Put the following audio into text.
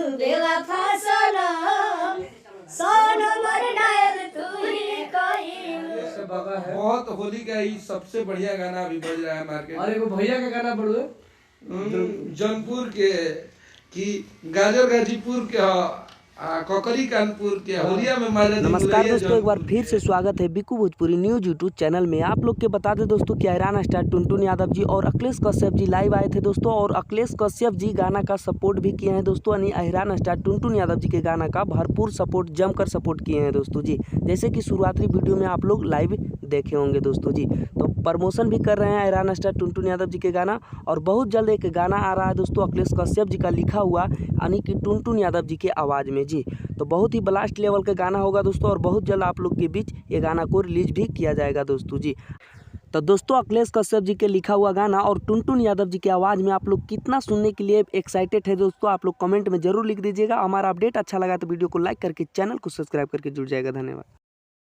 बेवफा सनम सनम डायल तू ही कइल। बहुत होली का ही सबसे बढ़िया गाना अभी बज रहा है मार्केट। और एगो भैया का गाना पढ़ो जौनपुर के कि गाजर गाजीपुर के ककरी कानपुर के होलिया में मारे। नमस्कार दोस्तों, एक बार फिर से स्वागत है Biku Bhojpuri news YouTube channel में। आप लोग के बता दें दोस्तों कि आयरन स्टार टुनटुन यादव जी और अखिलेश कश्यप जी लाइव आए थे दोस्तों, और अखिलेश कश्यप जी गाना का सपोर्ट भी किए हैं दोस्तों। यानी आयरन स्टार टुनटुन यादव जी के गाना का भरपूर सपोर्ट जमकर सपोर्ट किए हैं दोस्तों जी, जैसे कि शुरुआती वीडियो में आप लोग लाइव देखे होंगे दोस्तों जी। तो प्रमोशन भी कर रहे हैं आयरन स्टार टुनटुन यादव जी के गाना, और बहुत जल्द एक गाना आ रहा है दोस्तों अखिलेश कश्यप जी का लिखा हुआ, यानी कि टुनटुन यादव जी के आवाज़ में जी। तो बहुत ही ब्लास्ट लेवल का गाना होगा दोस्तों, और बहुत जल्द आप लोग के बीच ये गाना को रिलीज भी किया जाएगा दोस्तों जी। तो दोस्तों अखिलेश कश्यप जी के लिखा हुआ गाना और टुनटुन यादव जी की आवाज़ में आप लोग कितना सुनने के लिए एक्साइटेड है दोस्तों, आप लोग कमेंट में जरूर लिख दीजिएगा। हमारा अपडेट अच्छा लगा तो वीडियो को लाइक करके चैनल को सब्सक्राइब करके जुड़ जाएगा। धन्यवाद।